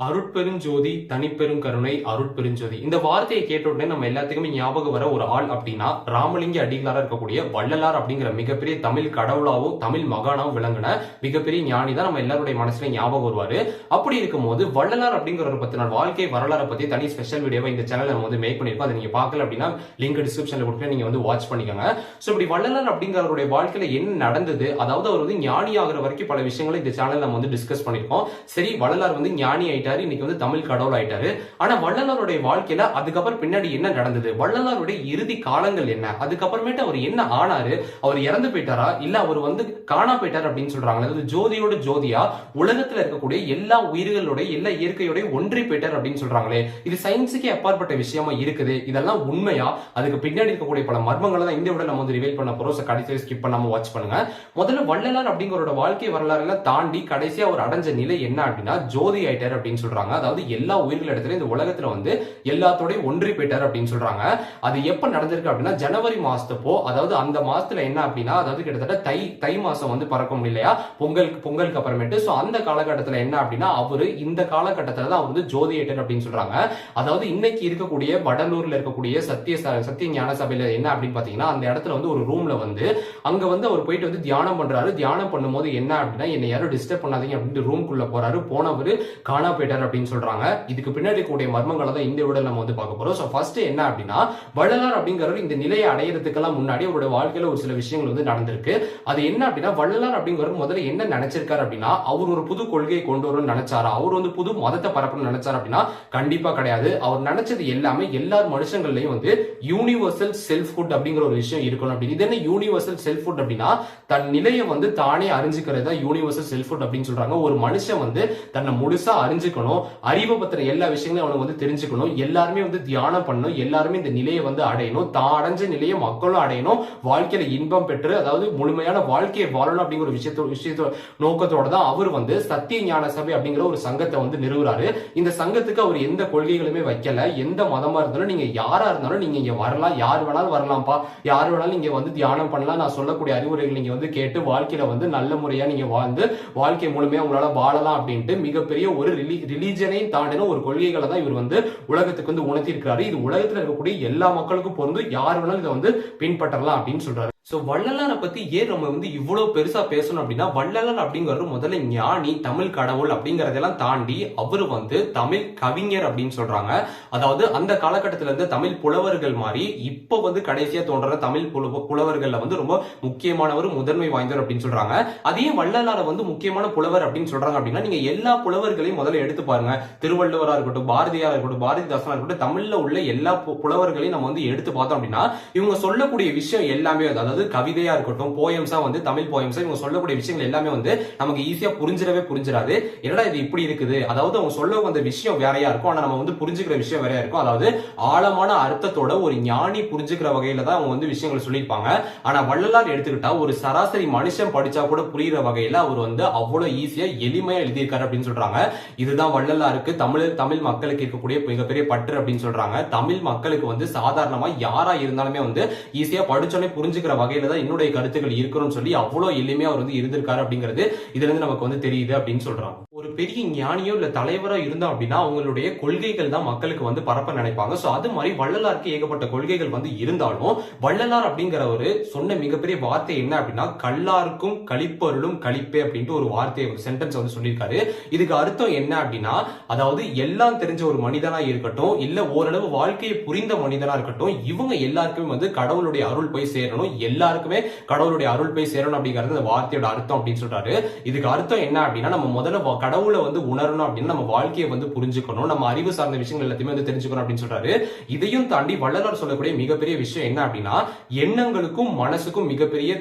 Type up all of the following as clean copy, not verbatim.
அருட்பெருஞ்சோதி தனிப்பெரும் கருணை அருட்பெருஞ்சோதி இந்த வார்த்தையை கேட்ட உடனே நம்ம எல்லாத்துக்குமே ஞாபகம் வர ஒரு ஆள் அப்படின்னா ராமலிங்க அடிகளாரா இருக்கக்கூடிய வள்ளலார் அப்படிங்கிற மிகப்பெரிய தமிழ் கடவுளாவும் தமிழ் மகானாவும் விளங்கின மிகப்பெரிய ஞானி தான் நம்ம எல்லாருடைய மனசுல ஞாபகம் வருவாரு. அப்படி இருக்கும்போது வள்ளலார் அப்படிங்கிற ஒரு 10 நாள் வாழ்க்கை வரலாறை பத்தி தனி ஸ்பெஷல் வீடியோவை இந்த சேனல் நம்ம வந்து மேக் பண்ணிருக்கோம். அதை நீங்க பார்க்கல அப்படின்னா லிங்க் டிஸ்கிரிப்ஷன்ல கொடுத்து நீங்க வந்து வாட்ச் பண்ணிக்கோங்க. சோ இப்படி வள்ளலார் அப்படிங்கிறவருடைய வாழ்க்கையில என்ன நடந்தது, அதாவது அவர் வந்து ஞானி ஆகிற வரைக்கும் பல விஷயங்களை இந்த சேனல் நம்ம வந்து டிஸ்கஸ் பண்ணிருக்கோம். சரி, வள்ளலார் வந்து ஞானி இன்னைக்கு வந்து தமிழ் கடவுள் ஆயிட்டாரு. ஆனா வள்ளலாருடைய வாழ்க்கையில அதுக்கப்புறம் பின்னாடி என்ன நடந்தது, வள்ளலாருடைய இறுதி காலங்கள் என்ன, அதுக்கப்புறமேட்டு அவர் என்ன ஆனாரு, அவர் இறந்து போயிட்டாரா இல்ல அவர் வந்து காணா போயிட்டாரு அப்படின்னு சொல்றாங்க. அதாவது ஜோதியோட ஜோதியா உலகத்துல இருக்கக்கூடிய எல்லா உயிர்களோட எல்லா இயற்கையோட ஒன்றி போயிட்டார் அப்படின்னு சொல்றாங்களே, இது சயின்ஸுக்கே அப்பாற்பட்ட விஷயமா இருக்குது. இதெல்லாம் உண்மையா, அதுக்கு பின்னாடி இருக்கக்கூடிய பல மர்மங்களை தான் இந்த விட நம்ம வந்து ரிவீல் பண்ண போறோம். கடைசியை ஸ்கிப் பண்ணாம வாட்ச் பண்ணுங்க. முதல்ல வள்ளலார் அப்படிங்கறோட வாழ்க்கை வரலாறு எல்லாம் தாண்டி கடைசியா அவர் அடைஞ்ச நிலை என்ன அப்படின்னா ஜோதி ஆயிட்டார் அப்படின்னு சொல்றாங்க. அதாவது எல்லா உயிர்கள் இடத்துல இந்த உலகத்துல வந்து எல்லாத்தோடய ஒன்றி போயிட்டார் அப்படின்னு சொல்றாங்க. அது எப்ப நடந்திருக்கு அப்படின்னா ஜனவரி மாசத்தப்போ, அதாவது அந்த மாசத்துல என்ன அப்படின்னா, அதாவது கிட்டத்தட்ட தை மாசம் வந்து பறக்கும் இல்லையா, பொங்கலுக்கு அப்புறமேட்டு. சோ அந்த காலகட்டத்துல என்ன அப்படின்னா அவரு இந்த காலகட்டத்துல தான் அவர் வந்து ஜோதி ஆயிட்டார் அப்படின்னு சொல்றாங்க. அதாவது இன்னைக்கு இருக்கக்கூடிய வடலூர்ல இருக்கக்கூடிய சத்திய ஞான சபையில என்ன அப்படின்னு பாத்தீங்கன்னா, அந்த இடத்துல வந்து ஒரு ரூம்ல வந்து அங்க வந்து அவர் போயிட்டு வந்து தியானம் பண்றாரு. தியானம் பண்ணும்போது என்ன அப்படின்னா, என்னை யாரும் டிஸ்டர்ப் பண்ணாதீங்க அப்படின்னு ரூம்குள்ள போறாரு. போனவரு காணா போயிட்டார் அப்படின்னு சொல்றாங்க. இதுக்கு பின்னாடி கூடிய மர்மங்களை தான் இந்த விட நம்ம வந்து பார்க்க போறோம். சோ ஃபர்ஸ்ட் என்ன அப்படின்னா, வள்ளலார் அப்படிங்கிறவர் இந்த நிலையை அடையிறதுக்கெல்லாம் முன்னாடி அவருடைய வாழ்க்கையில ஒரு சில விஷயங்கள் வந்து நடந்திருக்கு. அது என்ன அப்படின்னா, வள்ளலார் அப்படிங்கிறவர் முதல்ல என்ன நினைச்சிருக்காரு அப்படின்னா, அவர் ஒரு புது கொள்கையை கொண்டு வரணும்னு நினைச்சாரா, அவர் வந்து புது மதத்தை பரப்பணும்னு நினைச்சாரு அப்படின்னா கண்டிப்பா கிடையாது. அவர் நினைச்சது எல்லாமே எல்லார் மனுஷங்கள்லயும் வந்து யூனிவர்சல் செல்ஃப்ஹுட் அப்படிங்கிற ஒரு விஷயம் இருக்கணும் அப்படின்னு. இது என்ன யூனிவர்சல் செல்ஃப்ஹுட் அப்படின்னா, தன் நிலையை வந்து தானே அறிஞ்சுக்கிறது தான் யூனிவர்சல் செல்ஃப்ஹுட் அப்படின்னு சொல்றாங்க. ஒரு மனுஷன் வந்து தன்னை முழுசா அறிஞ்சுக்கணும், அறிவை பத்திர எல்லா விஷயங்களும் அவனுக்கு வந்து தெரிஞ்சுக்கணும், எல்லாருமே வந்து தியானம் பண்ணணும், எல்லாருமே இந்த நிலையை வந்து அடையணும், தான் அடைஞ்ச நிலையை மக்களும் அடையணும், வாழ்க்கையில இன்பம் பெற்று அதாவது முழுமையான வாழ்க்கையை வாழணும் அப்படிங்கிற விஷயத்தோட நோக்கத்தோட தான் அவர் வந்து சத்திய ஞான சபை அப்படிங்கிற ஒரு சங்கத்தை வந்து நிறுவுறாரு. இந்த சங்கத்துக்கு அவர் எந்த கொள்கைகளுமே வைக்கல. எந்த மதமா இருந்தாலும் நீங்க யாரா இருந்தாலும் நீங்க இங்க வரலாம், யார் வேணாலும் வரலாம்ப்பா, யார் வேணாலும் நீங்க வந்து தியானம் பண்ணலாம், நான் சொல்லக்கூடிய அறிவுரைகள் நீங்க வந்து கேட்டு வாழ்க்கையில வந்து நல்ல முறையா நீங்க வாழ்ந்து வாழ்க்கை முழுமையா உங்களால வாழலாம் அப்படின்ட்டு மிகப்பெரிய ஒரு ரிலீஜனையும் தாண்டின ஒரு கொள்கைகளை தான் இவர் வந்து உலகத்துக்கு வந்து உணர்த்தி இருக்கிறாரு. இது உலகத்துல இருக்கக்கூடிய எல்லா மக்களுக்கும் பொருந்து, யார் வேணாலும் இதை வந்து பின்பற்றலாம் அப்படின்னு சொல்றாரு. சோ வள்ளலாரை பத்தி ஏன் நம்ம வந்து இவ்வளவு பெருசா பேசணும் அப்படின்னா, வள்ளலார் அப்படிங்கிறது முதல்ல ஞானி, தமிழ் கடவுள் அப்படிங்கறதெல்லாம் தாண்டி அவர் வந்து தமிழ் கவிஞர் அப்படின்னு சொல்றாங்க. அதாவது அந்த காலகட்டத்துல இருந்து தமிழ் புலவர்கள் மாதிரி இப்ப வந்து கடைசியா தோன்ற தமிழ் புலவர்கள்ல வந்து ரொம்ப முக்கியமானவர், முதன்மை வாய்ந்தவர் அப்படின்னு சொல்றாங்க. அதே வள்ளலார வந்து முக்கியமான புலவர் அப்படின்னு சொல்றாங்க அப்படின்னா, நீங்க எல்லா புலவர்களையும் முதல்ல எடுத்து பாருங்க. திருவள்ளுவரா இருக்கட்டும், பாரதியாரா இருக்கட்டும், பாரதிதாசனா இருக்கட்டும், தமிழ்ல உள்ள எல்லா புலவர்களையும் நம்ம வந்து எடுத்து பார்த்தோம் அப்படின்னா இவங்க சொல்லக்கூடிய விஷயம் எல்லாமே, அதாவது கவிதையா இருக்கட்டும், போயம்ஸா வந்து தமிழ் போயம்ஸா இவங்க சொல்லக்கூடிய விஷயங்கள் எல்லாமே வந்து நமக்கு ஈஸியா புரிஞ்சிடாது. என்னடா இது இப்படி இருக்குது, அதாவது அவங்க சொல்ல வந்த விஷயம் வேறையா இருக்கும், ஆனா நம்ம வந்து புரிஞ்சுக்கிற விஷயம் வேறையா இருக்கும். அதாவது ஆழமான அர்த்தத்தோட ஒரு ஞானி புரிஞ்சுக்கிற வகையில தான் அவங்க வந்து விஷயங்களை சொல்லியிருப்பாங்க. ஆனா வள்ளலார் எடுத்துக்கிட்டா ஒரு சராசரி மனுஷன் படிச்சா கூட புரியுற வகையில அவர் வந்து அவ்வளவு ஈஸியா எளிமையா எழுதியிருக்காரு அப்படின்னு சொல்றாங்க. இதுதான் வள்ளலாருக்கு தமிழ் மக்களுக்கு இருக்கக்கூடிய மிகப்பெரிய பற்று அப்படின்னு சொல்றாங்க. தமிழ் மக்களுக்கு வந்து சாதாரணமா யாரா இருந்தாலுமே வந்து ஈஸியா படிச்சோன்னே புரிஞ்சுக்கிற வகையில தான் என்னுடைய கருத்துக்கள் இருக்கணும்னு சொல்லி அவ்வளவு எளிமையா அவர் வந்து இருந்திருக்காரு அப்படிங்கிறது இதுல இருந்து நமக்கு வந்து தெரியுது அப்படின்னு சொல்றாங்க. ஒரு பெரிய ஞானியோ இல்ல தலைவரோ இருந்தோம் அப்படின்னா அவங்களுடைய கொள்கைகள் தான் மக்களுக்கு வந்து பரப்ப நினைப்பாங்க. சோ அது மாதிரி வள்ளலாருக்கு ஏகப்பட்ட கொள்கைகள் வந்து இருந்தாலும் வள்ளலார் அப்படிங்கிறவரு சொன்ன மிகப்பெரிய வார்த்தை என்ன அப்படின்னா, கல்லாருக்கும் கழிப்பொருளும் கழிப்பே அப்படின்ட்டு ஒரு வார்த்தையை ஒரு சென்டென்ஸ் வந்து சொல்லியிருக்காரு. இதுக்கு அர்த்தம் என்ன அப்படின்னா, அதாவது எல்லாம் தெரிஞ்ச ஒரு மனிதனா இருக்கட்டும், இல்ல ஓரளவு வாழ்க்கையை புரிந்த மனிதனா இருக்கட்டும், இவங்க எல்லாருக்குமே வந்து கடவுளுடைய அருள் போய் சேரணும், எல்லாருக்குமே கடவுளுடைய அருள் போய் சேரணும் அப்படிங்கிறது அந்த வார்த்தையோட அர்த்தம் அப்படின்னு சொல்றாரு. இதுக்கு அர்த்தம் என்ன அப்படின்னா, நம்ம முதல்ல கடவுளை வந்து உணரணும் அப்படின்னு நம்ம வாழ்க்கையை வந்து புரிஞ்சுக்கணும், நம்ம அறிவு சார்ந்த விஷயங்கள் எல்லாத்தையுமே வந்து தெரிஞ்சுக்கணும் அப்படின்னு சொல்றாரு. இதையும் தாண்டி வள்ளலார் சொல்லக்கூடிய மிகப்பெரிய விஷயம் என்ன அப்படின்னா, எண்ணங்களுக்கும் மனசுக்கும் மிகப்பெரிய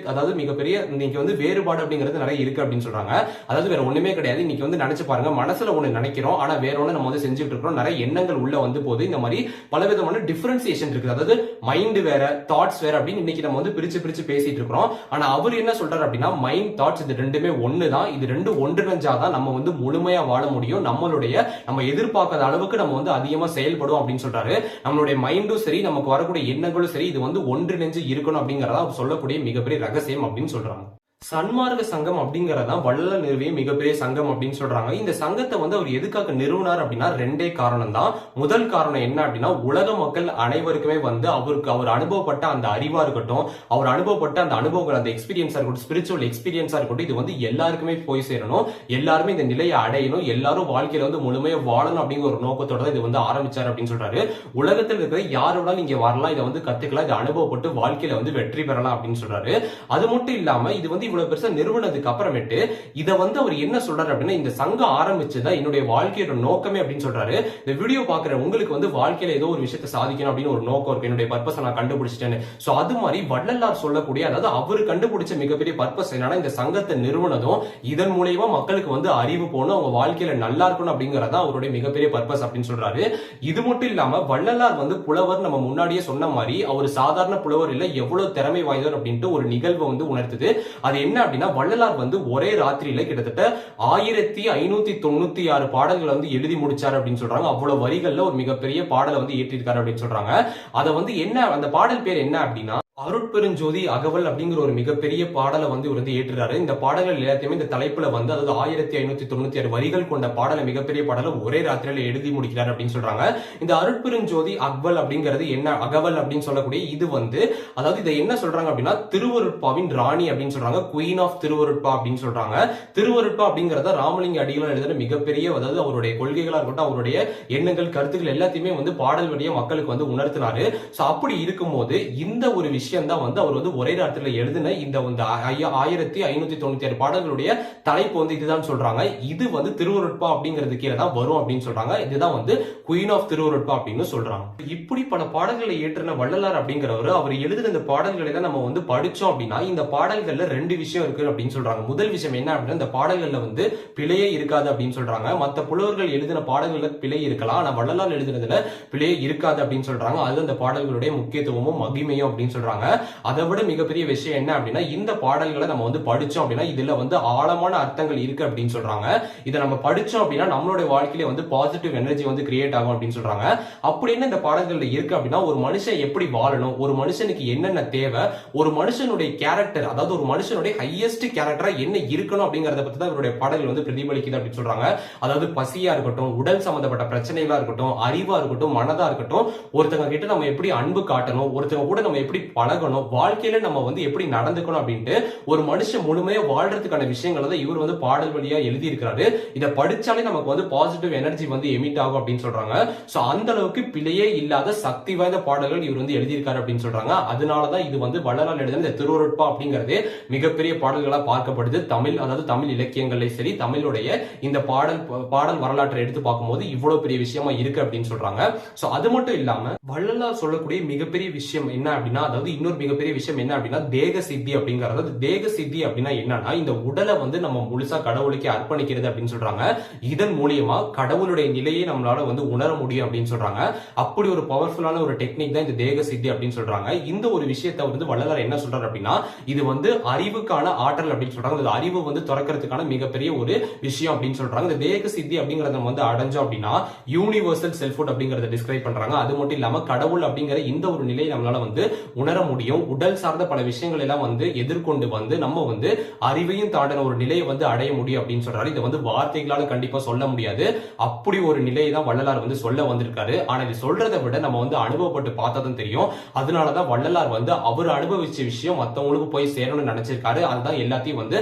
இன்னைக்கு வந்து வேறுபாடு அப்படிங்கிறது நிறைய இருக்கு அப்படின்னு சொல்றாங்க. அதாவது வேற ஒண்ணுமே கிடையாது. இன்னைக்கு வந்து நினைச்சு பாருங்க, மனசுல ஒண்ணு நினைக்கிறோம், ஆனா வேற ஒண்ணு நம்ம வந்து செஞ்சுட்டு இருக்கோம். நிறைய எண்ணங்கள் உள்ள வந்து போது இந்த மாதிரி பலவிதமான டிஃபரன்சியேஷன் இருக்குது. அதாவது மைண்ட் வேற, தாட்ஸ் வேற அப்படின்னு இன்னைக்கு நம்ம வந்து பிரிச்சு பேசிட்டு இருக்கிறோம். ஆனா அவர் என்ன சொல்றாரு அப்படின்னா, மைண்ட், தாட்ஸ் இது ரெண்டுமே ஒண்ணுதான். இது ரெண்டு ஒன்றிணைஞ்சாதான் நம்ம வந்து முழுமையா வாழ முடியும். நம்ம எதிர்பார்க்காத அளவுக்கு நம்ம வந்து அதிகமா செயல்படும் அப்படின்னு சொல்றாரு. நம்மளுடைய மைண்டும் சரி, நமக்கு வரக்கூடிய எண்ணங்களும் சரி, இது வந்து ஒன்றிணைஞ்சு இருக்கணும் அப்படிங்கறத சொல்லக்கூடிய மிகப்பெரிய ரகசியம் அப்படின்னு சொல்றாங்க. சன்மார்க்க சங்கம் அப்படிங்கறதான் வள்ளலார் நிறுவிய மிகப்பெரிய சங்கம் அப்படின்னு சொல்றாங்க. இந்த சங்கத்தை வந்து அவர் எதுக்காக நிறுவனார் அப்படின்னா ரெண்டே காரணம் தான். முதல் காரணம் என்ன அப்படின்னா உலக மக்கள் அனைவருக்குமே வந்து அவர் அனுபவப்பட்ட அந்த அறிவா இருக்கட்டும், அவர் அனுபவப்பட்ட அந்த அனுபவங்கள், அந்த எக்ஸ்பீரியன்ஸா இருக்கட்டும், ஸ்பிரிச்சுவல் எக்ஸ்பீரியன்ஸா இருக்கட்டும், இது வந்து எல்லாருக்குமே போய் சேரணும், எல்லாருமே இந்த நிலையை அடையணும், எல்லாரும் வாழ்க்கையில வந்து முழுமையா வாழணும் அப்படிங்கிற ஒரு நோக்கத்தோட தான் இது வந்து ஆரம்பிச்சாரு அப்படின்னு சொல்றாரு. உலகத்தில் இருக்கிற யாரோட நீங்க வரலாம், இதை வந்து கத்துக்கலாம், இதை அனுபவப்பட்டு வாழ்க்கையில வந்து வெற்றி பெறலாம் அப்படின்னு சொல்றாரு. அது மட்டும் இல்லாம இது வந்து இவ்வளவு பெருசா நிறுவனத்துக்கு அப்புறமேட்டு இத வந்து அவர் என்ன சொல்றாரு அப்படின்னா இந்த சங்கம் ஆரம்பிச்சதா என்னுடைய வாழ்க்கையோட நோக்கமே அப்படின்னு சொல்றாரு. இந்த வீடியோ பாக்குற உங்களுக்கு வந்து வாழ்க்கையில ஏதோ ஒரு விஷயத்தை சாதிக்கணும் அப்படின்னு ஒரு நோக்கம் இருக்கு, என்னுடைய பர்பஸ் நான் கண்டுபிடிச்சிட்டேன்னு. சோ அது மாதிரி வள்ளலார் சொல்லக்கூடிய, அதாவது அவர் கண்டுபிடிச்ச மிகப்பெரிய பர்பஸ் என்னன்னா இந்த சங்கத்தை நிறுவனதும் இதன் மூலியமா மக்களுக்கு வந்து அறிவு போகணும், அவங்க வாழ்க்கையில நல்லா இருக்கணும் அப்படிங்கறதா அவருடைய மிகப்பெரிய பர்பஸ் அப்படின்னு சொல்றாரு. இது மட்டும் இல்லாம வள்ளலார் வந்து புலவர், நம்ம முன்னாடியே சொன்ன மாதிரி அவர் சாதாரண புலவர் இல்ல, எவ்வளவு திறமை வாய்ந்தவர் அப்படின்ட்டு ஒரு நிகழ்வை வந்து உணர்த்துது. அது என்ன அப்படின்னா வள்ளலார் வந்து ஒரே ராத்திரியில கிட்டத்தட்ட 1596 பாடல்களை வந்து எழுதி முடிச்சாரு அப்படின்னு சொல்றாங்க. அவ்வளவு வரிகள்ல ஒரு மிகப்பெரிய பாடலை வந்து ஏற்றிருக்காரு அப்படின்னு சொல்றாங்க. அதை வந்து என்ன, அந்த பாடல் பேர் என்ன அப்படின்னா அருட்பெருஞ்சோதி அகவல் அப்படிங்கிற ஒரு மிகப்பெரிய பாடலை வந்து இவர் வந்து ஏற்றுறாரு. இந்த பாடல்கள் எல்லாத்தையுமே இந்த தலைப்புல வந்து, அதாவது 1596 வரிகள் கொண்ட பாடலை, மிகப்பெரிய பாடலை ஒரே ராத்திரியில எழுதி முடிக்கிறார் அப்படின்னு சொல்றாங்க. இந்த அருட்பெருஞ்சோதி அகவல் அப்படிங்கிறது என்ன, அகவல் அப்படின்னு சொல்லக்கூடிய இது வந்து, அதாவது இதை என்ன சொல்றாங்க அப்படின்னா திருவருட்பாவின் ராணி அப்படின்னு சொல்றாங்க, குயின் ஆஃப் திருவருட்பா அப்படின்னு சொல்றாங்க. திருவருட்பா அப்படிங்கறத ராமலிங்க அடிகளார் எழுதின மிகப்பெரிய, அதாவது அவருடைய கொள்கைகளா இருக்கட்டும், அவருடைய எண்ணங்கள், கருத்துக்கள் எல்லாத்தையுமே வந்து பாடல் வழியா மக்களுக்கு வந்து உணர்த்தினாரு. சோ அப்படி இருக்கும்போது இந்த ஒரு விஷயம் தான் வந்து அவர் வந்து ஒரே ராத்திரில எழுதின இந்த 1596 பாடல்களுடைய தலைப்பு வந்து இதுதான் சொல்றாங்க. இது வந்து திருவருட்பா அப்படிங்கிறது கீழே தான் வரும் அப்படின்னு சொல்றாங்க. இதுதான் வந்து குயின் ஆஃப் திருவருட்பா அப்படின்னு சொல்றாங்க. இப்படி பல பாடல்களை ஏற்றின வள்ளலார் அப்படிங்கிறவர், அவர் எழுதின இந்த பாடல்களை தான் நம்ம வந்து படிச்சோம் அப்படின்னா இந்த பாடல்கள்ல ரெண்டு விஷயம் இருக்கு அப்படின்னு சொல்றாங்க. முதல் விஷயம் என்ன அப்படின்னா இந்த பாடல்கள்ல வந்து பிழையே இருக்காது அப்படின்னு சொல்றாங்க. மற்ற புலவர்கள் எழுதின பாடல்கள்ல பிழை இருக்கலாம், ஆனா வள்ளலார் எழுதினதுல பிழையே இருக்காது அப்படின்னு சொல்றாங்க. அது அந்த பாடல்களுடைய முக்கியத்துவமும் மகிமையும் அப்படின்னு சொல்றாங்க. அதை விட மிகப்பெரிய விஷயம் என்ன அப்படின்னா இந்த பாடல்களை நம்ம வந்து படிச்சோம் அப்படின்னா இதுல வந்து ஆழமான அர்த்தங்கள் இருக்கு அப்படின்னு சொல்றாங்க. இதை நம்ம படிச்சோம் அப்படின்னா நம்மளுடைய வாழ்க்கையில வந்து பாசிட்டிவ் எனர்ஜி வந்து கிரியேட் ஆகும் அப்படின்னு சொல்றாங்க. அப்படின்னு இந்த பாடல்கள்ல இருக்கு அப்படின்னா ஒரு மனுஷன் எப்படி வாழணும், ஒரு மனுஷனுக்கு என்னென்ன தேவை, ஒரு மனுஷனுடைய கேரக்டர், அதாவது ஒரு மனுஷனுடைய ஹையஸ்ட் கேரக்டரா என்ன இருக்கணும் அப்படிங்கறத பத்தி தான் இவருடைய பாடல்கள் வந்து பிரதிபலிக்குது அப்படின்னு சொல்றாங்க. அதாவது பசியா இருக்கட்டும், உடல் சம்பந்தப்பட்ட பிரச்சனைகளா இருக்கட்டும், அறிவா இருக்கட்டும், மனதா இருக்கட்டும், ஒருத்தங்க கிட்ட நம்ம எப்படி அன்பு காட்டணும், ஒருத்தங்க கூட நம்ம எப்படி பழகணும், வாழ்க்கையில நம்ம வந்து எப்படி நடந்துக்கணும் அப்படின்ட்டு ஒரு மனுஷன் முழுமையா வாழ்றதுக்கான விஷயங்களை தான் இவர் வந்து பாடல் வழியா எழுதி இருக்கிறாரு. இதை படிச்சாலே நமக்கு வந்து பாசிட்டிவ் எனர்ஜி வந்து எமிட் ஆகும் அப்படின்னு சொல்றாங்க. சோ அந்த அளவுக்கு பிழையே இல்லாத சக்தி வாய்ந்த பாடல்கள் இவர் வந்து எழுதியிருக்காரு அப்படின்னு சொல்றாங்க. அதனாலதான் இது வந்து வள்ளலார் எழுதின இந்த திருவருட்பா அப்படிங்கறதே மிகப்பெரிய பாடல்களா பார்க்கப்படுது. தமிழ், அதாவது தமிழ் இலக்கியங்களை சரி, தமிழுடைய இந்த பாடல் வரலாற்றை எடுத்து பார்க்கும்போது இவ்வளவு பெரிய விஷயமா இருக்கு அப்படின்னு சொல்றாங்க. சோ அது மட்டும் இல்லாம வள்ளலார் சொல்லக்கூடிய மிகப்பெரிய விஷயம் என்ன அப்படின்னா, அதாவது இன்னொரு மிகப்பெரிய விஷயம் என்ன அப்படின்னா தேக சித்தி அப்படிங்கறது. தேக சித்தி அப்படின்னா என்னன்னா இந்த உடலை வந்து நம்ம முழுசா கடவுளுக்கு அர்ப்பணிக்கிறது அப்படின்னு சொல்றாங்க. இதன் மூலியமா கடவுளுடைய நிலையை நம்மளால வந்து உணர முடியும் அப்படின்னு சொல்றாங்க. அப்படி ஒரு பவர்ஃபுல்லான ஒரு டெக்னிக் தான் இந்த தேக சித்தி அப்படின்னு சொல்றாங்க. இந்த ஒரு விஷயத்தை வந்து வள்ளலார் என்ன சொல்றாரு அப்படின்னா இது வந்து அறிவுக்கான ஆற்றல் அப்படின்னு சொல்றாங்க. இந்த அறிவு வந்து துறக்கிறதுக்கான மிகப்பெரிய ஒரு விஷயம் அப்படின்னு சொல்றாங்க. இந்த தேக சித்தி அப்படிங்கறத நம்ம வந்து அடைஞ்சோம் அப்படின்னா யூனிவர்சல் செல்ஃப்ஹுட் அப்படிங்கறத டிஸ்கிரைப் பண்றாங்க. அது மட்டும் இல்லாம கடவுள் அப்படிங்கிற இந்த ஒரு நிலையை நம்மளால வந்து உணர முடியும். உடல் சார்ந்த பல விஷயங்கள் எல்லாம் வந்து எதிர்கொண்டு வந்து நம்ம வந்து அறிவையும் தாண்டின ஒரு நிலையை வந்து அடைய முடியும் அப்படின்னு சொல்றாரு. இதை வந்து வார்த்தைகளால கண்டிப்பா சொல்ல முடியாது. அப்படி ஒரு நிலையை தான் வள்ளலார் வந்து சொல்ல வந்திருக்காரு. ஆனா இது சொல்றதை விட நம்ம வந்து அனுபவப்பட்டு பார்த்ததும் தெரியும். அதனாலதான் வள்ளலார் வந்து அவர் அனுபவிச்ச விஷயம் மத்தவங்களுக்கு போய் சேரணும்னு நினைச்சிருக்காரு. அதுதான் எல்லாத்தையும் வந்து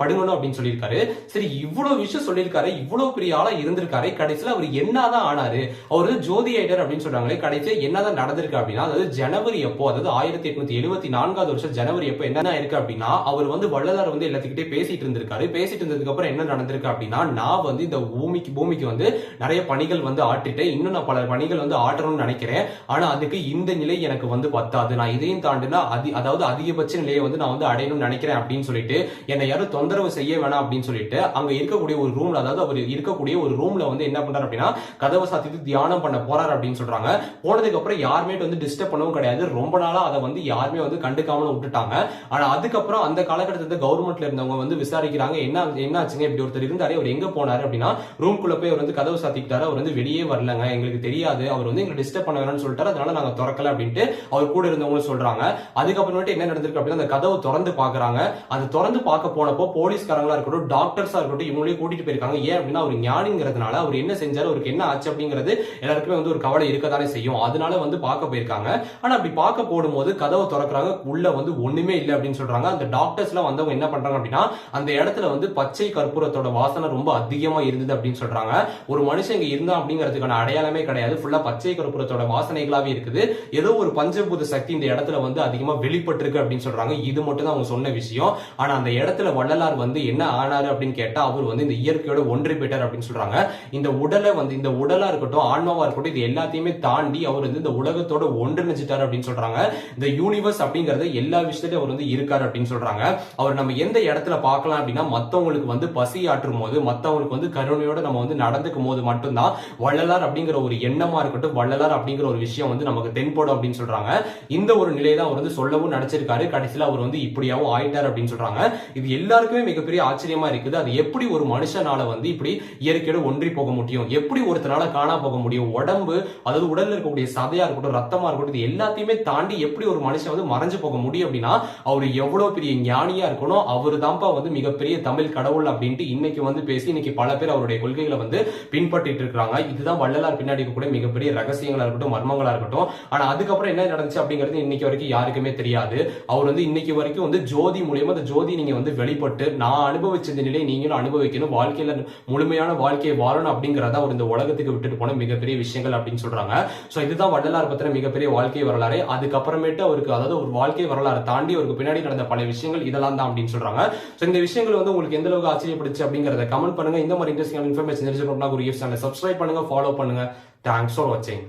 படுங்கணும் அப்படின்னு சொல்லியிருக்காரு. சரி, இவ்வளவு விஷயம் சொல்லியிருக்காரு, இவ்வளவு பெரிய ஆளா இருந்திருக்காரு, கடைசியில் அவர் என்னதான் ஆனாரு, அவர் ஜோதி ஐடர் அப்படின்னு சொல்றாங்களே, கடைசியில் என்னதான் நடந்திருக்கு அப்படின்னா, அதாவது ஜனவரி அப்போ, அதாவது 1874 வருஷம் ஜனவரி அப்போ என்ன இருக்கு அப்படின்னா அவர் வந்து வள்ளலார் வந்து எல்லாத்துக்கிட்டே பேசிட்டு இருந்திருக்காரு. பேசிட்டு இருந்ததுக்கு அப்புறம் என்ன நடந்திருக்கு அப்படின்னா, நான் வந்து இந்த பூமிக்கு வந்து நிறைய பணிகள் வந்து ஆட்டிட்டேன், இன்னும் நான் பல பணிகள் வந்து ஆட்டணும்னு நினைக்கிறேன். ஆனா அதுக்கு இந்த நிலை எனக்கு வந்து பத்தாது, நான் இதையும் தாண்டினா அதாவது அதிகபட்ச நிலையை வந்து நான் வந்து அடையணும்னு நினைக்கிறேன் அப்படின்னு சொல்லிட்டு என்னை யாரும் தொந்தரவு செய்ய வேணாம் அப்படின்னு சொல்லிட்டு அங்க இருக்கக்கூடிய ஒரு ரூம்ல, அதாவது அவர் இருக்கக்கூடிய ஒரு ரூம்ல வந்து என்ன பண்றாரு அப்படின்னா கதவை சாத்திட்டு தியானம் பண்ண போறாரு அப்படின்னு சொல்றாங்க. போனதுக்கு அப்புறம் யாருமே வந்து டிஸ்டர்ப் பண்ணவும் கிடையாது. ரொம்ப நாளா அதை வந்து யாருமே வந்து கண்டுக்காம விட்டுட்டாங்க. ஆனா அதுக்கப்புறம் அந்த காலகட்டத்துல கவர்மெண்ட்ல இருந்தவங்க வந்து விசாரிக்கிறாங்க, என்ன ஆச்சுங்க, இப்படி ஒருத்தர் இருந்தாரு, அவர் எங்க போனாரு அப்படின்னா ரூம்குள்ள போய் அவர் வந்து கதவு சாத்திக்கிட்டாரு, அவர் வந்து வெளியே வரலங்க, எங்களுக்கு தெரியாது, அவர் வந்து எங்களை டிஸ்டர்ப் பண்ண வேணாம்னு சொல்லிட்டாரு, அதனால நாங்க திறக்கல அப்படின்ட்டு அவர் கூட இருந்தவங்க சொல்றாங்க. அதுக்கப்புறமேட்டு என்ன நடந்திருக்கு அப்படின்னா அந்த கதவை திறந்து பாக்குறாங்க. அந்த திறந்து பார்க்க போனப்போ போலீஸ்காரங்களா இருக்கட்டும், டாக்டர்ஸா இருக்கட்டும், இவங்களே கூட்டிட்டு போயிருக்காங்க. ஏன் அப்படின்னா அவர் ஞானிங்கிறதுனால அவர் என்ன செஞ்சாரு, அவருக்கு என்ன ஆச்சு அப்படிங்கிறது எல்லாருக்குமே வந்து ஒரு கவலை இருக்கத்தானே செய்யும். அதனால வந்து பார்க்க போயிருக்காங்க. ஆனா அப்படி பார்க்க போடும்போது கதவை திறக்கிறாங்க, உள்ள வந்து ஒண்ணுமே இல்லை அப்படின்னு சொல்றாங்க. அந்த டாக்டர்ஸ் எல்லாம் வந்தவங்க என்ன பண்றாங்க அப்படின்னா அந்த இடத்துல வந்து பச்சை கற்பூரத்தோட வாசனை ரொம்ப அதிகமா இருந்தது அப்படின்னு சொல்றாங்க. ஒரு மனுஷன் இங்க இருந்தா அப்படிங்கிறதுக்கான அடையாளமே கிடையாது, ஃபுல்லா பச்சை கற்பூரத்தோட வாசனைகளாவே இருக்குது. ஏதோ ஒரு பஞ்சபூத சக்தி இந்த இடத்துல வந்து அதிகமா வெளிப்பட்டிருக்கு அப்படின்னு சொல்றாங்க. இது மட்டும் தான் அவங்க சொன்ன விஷயம். ஆனா அந்த இடத்துல வள்ளலார் வந்து என்ன ஆனாரு அப்படின்னு கேட்டா அவர் வந்து இந்த இயற்கையோட ஒன்றி போயிட்டார் அப்படின்னு சொல்றாங்க. இந்த உடலை வந்து இந்த உடலா இருக்கட்டும், ஆன்மாவா இருக்கட்டும், இது எல்லாத்தையுமே தாண்டி அவர் வந்து இந்த உலகத்தோட ஒன்றிணைஞ்சிட்டாரு அப்படின்னு சொல்றாங்க. இந்த யூனிவர்ஸ் அப்படிங்கறது எல்லா விஷயத்திலும் அவர் வந்து இருக்காரு அப்படின்னு சொல்றாங்க. அவர் நம்ம எந்த இடத்துல பார்க்கலாம் அப்படின்னா மத்தவங்களுக்கு வந்து பசி ஆற்றும் போது, மத்தவங்களுக்கு வந்து கருணையோட நம்ம வந்து நடந்துக்கும் போது மட்டும்தான் வள்ளலார் அப்படிங்கிற ஒரு எண்ணமா இருக்கட்டும், வள்ளலார் அப்படிங்கிற ஒரு விஷயம் வந்து நமக்கு தென்படும் அப்படின்னு சொல்றாங்க. இந்த ஒரு நிலையை தான் அவர் வந்து சொல்லவும் நடிச்சிருக்காரு. கடைசியில அவர் வந்து இப்படியாவும் ஆயிட்டார் அப்படின்னு சொல்றாங்க. இது எல்லாருக்குமே மிகப்பெரிய ஆச்சரியமா இருக்குது. அது எப்படி ஒரு மனுஷனால வந்து இப்படி இயற்கையோட ஒன்றி போக முடியும், எப்படி ஒருத்தனால காணா போக முடியும், உடம்பு அதாவது உடல்ல இருக்கக்கூடிய சதையா இருக்கட்டும், ரத்தமா இருக்கட்டும், இது எல்லாத்தையுமே தாண்டி எப்படி ஒரு மனுஷன் வந்து மறைஞ்சு போக முடியும் அப்படின்னா அவர் எவ்வளவு பெரிய ஞானியா இருக்கணும். அவர் தான்ப்பா வந்து மிகப்பெரிய தமிழ் கடவுள் அப்படின்ட்டு இன்னைக்கு வந்து பேசி இன்னைக்கு பல பேர் அவருடைய கொள்கைகளை வந்து பின்பற்றிட்டு இருக்காங்க. இதுதான் வள்ளலார் பின்னாடி கூட மிகப்பெரிய ரகசியங்களா இருக்கட்டும், மர்மங்களா இருக்கட்டும். ஆனா அதுக்கப்புறம் என்ன நடந்துச்சு அப்படிங்கிறது இன்னைக்கு வரைக்கும் யாருக்குமே தெரியாது. அவர் வந்து இன்னைக்கு வரைக்கும் வந்து ஜோதி மூலியமா அந்த ஜோதி நீங்க வந்து வெளிப்பட்டு நான் அனுபவிச்ச இந்த நிலையை நீங்களும் அனுபவிக்கணும், வாழ்க்கையில முழுமையான வாழ்க்கையை வாழணும் அப்படிங்கறத அவர் இந்த உலகத்துக்கு விட்டுட்டு போன மிகப்பெரிய விஷயங்கள் அப்படின்னு சொல்றாங்க. சோ இதுதான் வள்ளலார் பத்தின மிகப்பெரிய வாழ்க்கை வரலாறு. அதுக்கப்புறமேட்டு அவருக்கு அதாவது ஒரு வாழ்க்கை வரலாறு தாண்டி அவருக்கு பின்னாடி நடந்த பல விஷயங்கள் இதெல்லாம் தான் அப்படின்னு சொல்றாங்க. சோ இந்த விஷயங்கள் வந்து உங்களுக்கு எந்த அளவுக்கு ஆச்சரியப்படுச்சு அப்படிங்கறத கமெண்ட் பண்ணுங்க. இந்த மாதிரி இன்ட்ரெஸ்டிங் இன்ஃபர்மேஷன் தெரிஞ்சுக்கணும்னா ஒரு யூஸ் சேனலை சப்ஸ்கிரைப் பண்ணுங்க, ஃபாலோ பண்ணுங்க. தேங்க்ஸ் ஃபார் வாட்சிங்.